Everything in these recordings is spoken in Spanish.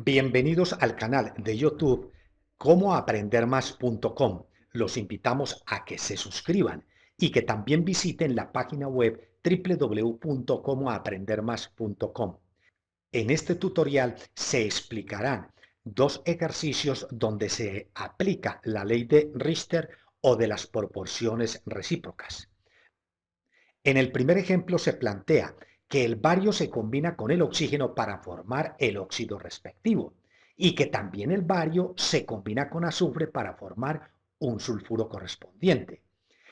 Bienvenidos al canal de YouTube CómoAprenderMás.com. Los invitamos a que se suscriban y que también visiten la página web www.comoaprendermas.com. En este tutorial se explicarán dos ejercicios donde se aplica la ley de Richter o de las proporciones recíprocas. En el primer ejemplo se plantea que el bario se combina con el oxígeno para formar el óxido respectivo y que también el bario se combina con azufre para formar un sulfuro correspondiente.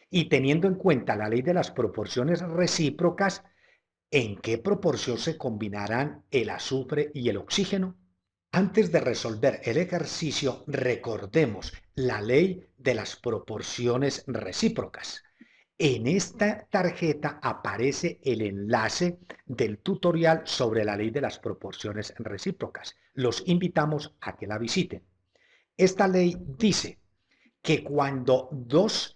Y teniendo en cuenta la ley de las proporciones recíprocas, ¿en qué proporción se combinarán el azufre y el oxígeno? Antes de resolver el ejercicio, recordemos la ley de las proporciones recíprocas. En esta tarjeta aparece el enlace del tutorial sobre la ley de las proporciones recíprocas. Los invitamos a que la visiten. Esta ley dice que cuando dos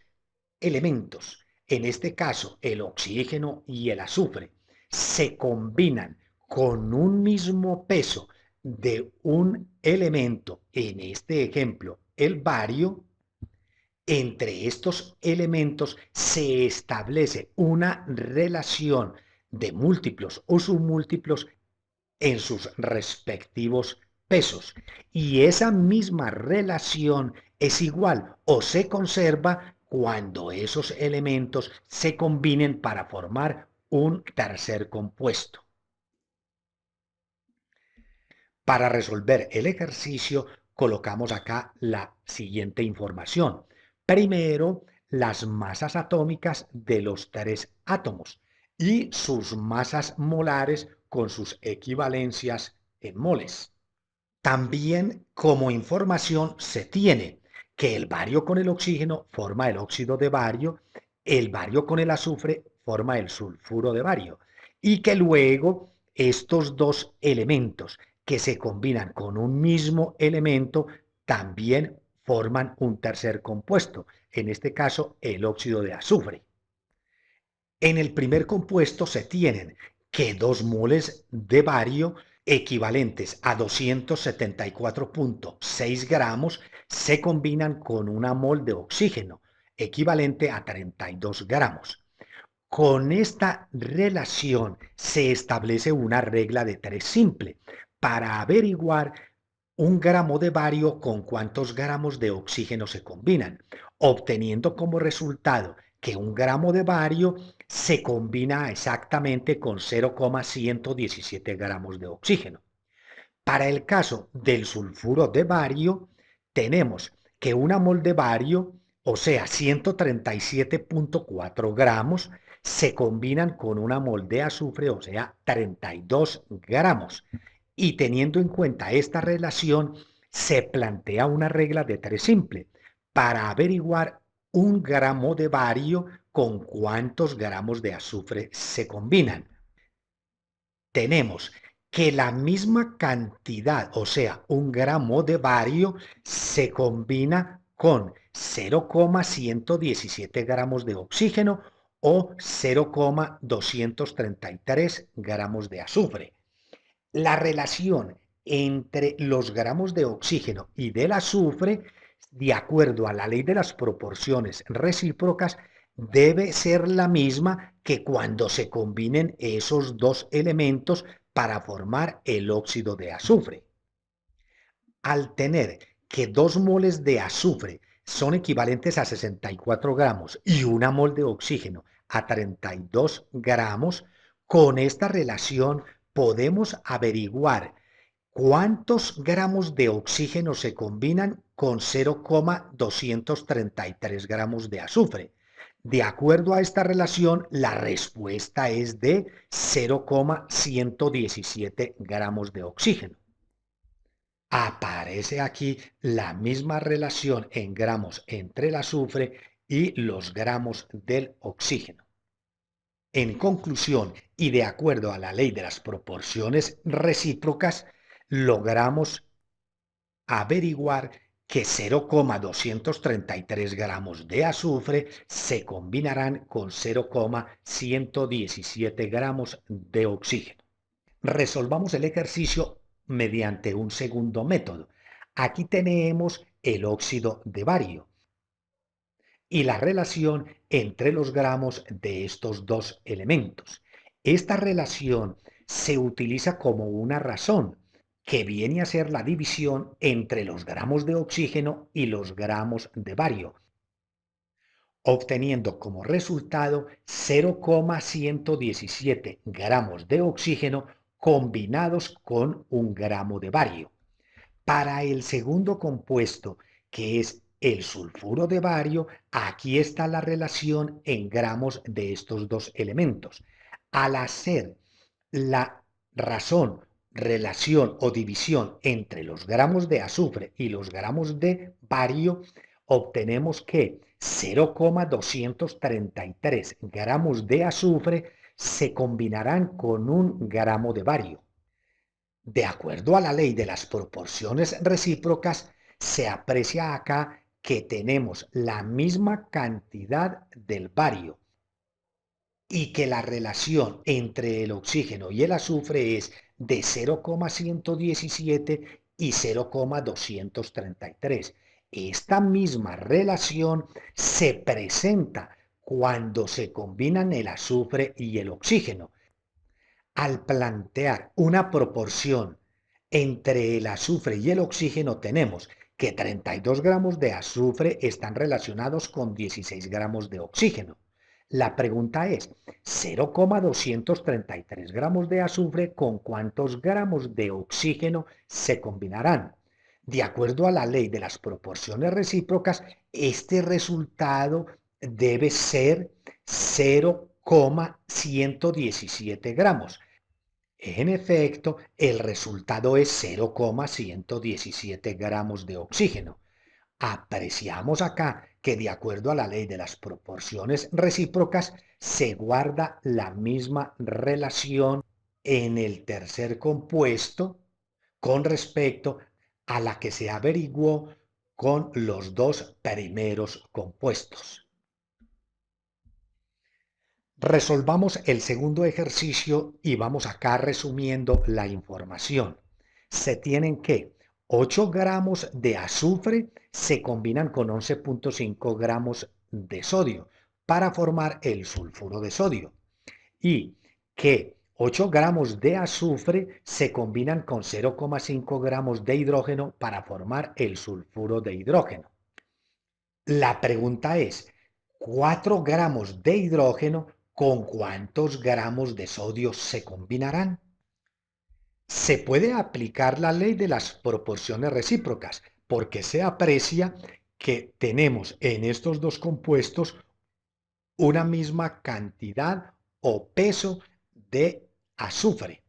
elementos, en este caso el oxígeno y el azufre, se combinan con un mismo peso de un elemento, en este ejemplo el bario, entre estos elementos se establece una relación de múltiplos o submúltiplos en sus respectivos pesos. Y esa misma relación es igual o se conserva cuando esos elementos se combinen para formar un tercer compuesto. Para resolver el ejercicio, colocamos acá la siguiente información. Primero, las masas atómicas de los tres átomos y sus masas molares con sus equivalencias en moles. También como información se tiene que el bario con el oxígeno forma el óxido de bario, el bario con el azufre forma el sulfuro de bario y que luego estos dos elementos que se combinan con un mismo elemento también forman un tercer compuesto, en este caso el óxido de azufre. En el primer compuesto se tienen que 2 moles de bario equivalentes a 274,6 gramos se combinan con una mol de oxígeno equivalente a 32 gramos. Con esta relación se establece una regla de 3 simple para averiguar un gramo de bario con cuántos gramos de oxígeno se combinan, obteniendo como resultado que un gramo de bario se combina exactamente con 0,117 gramos de oxígeno. Para el caso del sulfuro de bario, tenemos que una mol de bario, o sea, 137,4 gramos, se combinan con una mol de azufre, o sea, 32 gramos. Y teniendo en cuenta esta relación, se plantea una regla de 3 simple para averiguar un gramo de bario con cuántos gramos de azufre se combinan. Tenemos que la misma cantidad, o sea, un gramo de bario, se combina con 0,117 gramos de oxígeno o 0,233 gramos de azufre. La relación entre los gramos de oxígeno y del azufre, de acuerdo a la ley de las proporciones recíprocas, debe ser la misma que cuando se combinen esos dos elementos para formar el óxido de azufre. Al tener que 2 moles de azufre son equivalentes a 64 gramos y una mol de oxígeno a 32 gramos, con esta relación podemos averiguar cuántos gramos de oxígeno se combinan con 0,233 gramos de azufre. De acuerdo a esta relación, la respuesta es de 0,117 gramos de oxígeno. Aparece aquí la misma relación en gramos entre el azufre y los gramos del oxígeno. En conclusión, y de acuerdo a la ley de las proporciones recíprocas, logramos averiguar que 0,233 gramos de azufre se combinarán con 0,117 gramos de oxígeno. Resolvamos el ejercicio mediante un segundo método. Aquí tenemos el óxido de bario y la relación entre los gramos de estos dos elementos. Esta relación se utiliza como una razón que viene a ser la división entre los gramos de oxígeno y los gramos de bario, obteniendo como resultado 0,117 gramos de oxígeno combinados con un gramo de bario. Para el segundo compuesto, que es el sulfuro de bario, aquí está la relación en gramos de estos dos elementos. Al hacer la relación o división entre los gramos de azufre y los gramos de bario, obtenemos que 0,233 gramos de azufre se combinarán con un gramo de bario. De acuerdo a la ley de las proporciones recíprocas, se aprecia acá que tenemos la misma cantidad del bario y que la relación entre el oxígeno y el azufre es de 0,117 y 0,233. Esta misma relación se presenta cuando se combinan el azufre y el oxígeno. Al plantear una proporción entre el azufre y el oxígeno, tenemos que 32 gramos de azufre están relacionados con 16 gramos de oxígeno. La pregunta es, 0,233 gramos de azufre, ¿con cuántos gramos de oxígeno se combinarán? De acuerdo a la ley de las proporciones recíprocas, este resultado debe ser 0,117 gramos. En efecto, el resultado es 0,117 gramos de oxígeno. Apreciamos acá que de acuerdo a la ley de las proporciones recíprocas se guarda la misma relación en el tercer compuesto con respecto a la que se averiguó con los dos primeros compuestos. Resolvamos el segundo ejercicio y vamos acá resumiendo la información. Se tienen que 8 gramos de azufre se combinan con 11,5 gramos de sodio para formar el sulfuro de sodio y que 8 gramos de azufre se combinan con 0,5 gramos de hidrógeno para formar el sulfuro de hidrógeno. La pregunta es, 4 gramos de hidrógeno, ¿con cuántos gramos de sodio se combinarán? Se puede aplicar la ley de las proporciones recíprocas porque se aprecia que tenemos en estos dos compuestos una misma cantidad o peso de azufre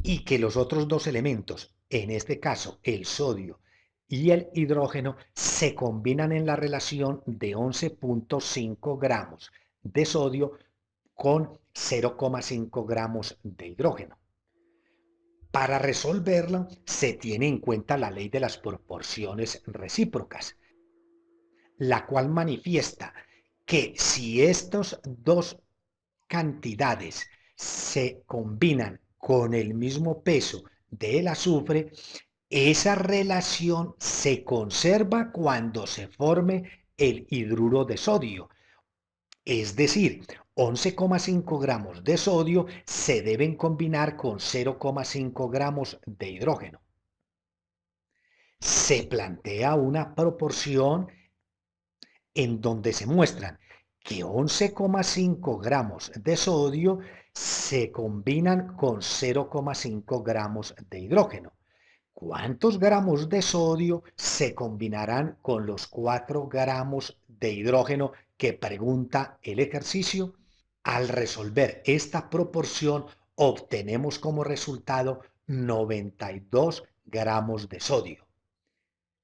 y que los otros dos elementos, en este caso el sodio y el hidrógeno, se combinan en la relación de 11,5 gramos de sodio con 0,5 gramos de hidrógeno. Para resolverlo, se tiene en cuenta la ley de las proporciones recíprocas, la cual manifiesta que si estas dos cantidades se combinan con el mismo peso del azufre, esa relación se conserva cuando se forme el hidruro de sodio. Es decir, 11,5 gramos de sodio se deben combinar con 0,5 gramos de hidrógeno. Se plantea una proporción en donde se muestran que 11,5 gramos de sodio se combinan con 0,5 gramos de hidrógeno. ¿Cuántos gramos de sodio se combinarán con los 4 gramos de hidrógeno que pregunta el ejercicio? Al resolver esta proporción, obtenemos como resultado 92 gramos de sodio.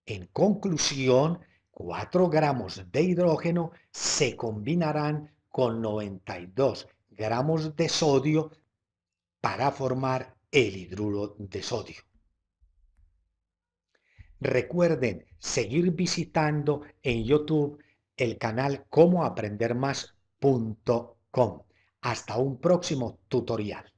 En conclusión, 4 gramos de hidrógeno se combinarán con 92 gramos de sodio para formar el hidruro de sodio. Recuerden seguir visitando en YouTube el canal comoaprendermas.com. Hasta un próximo tutorial.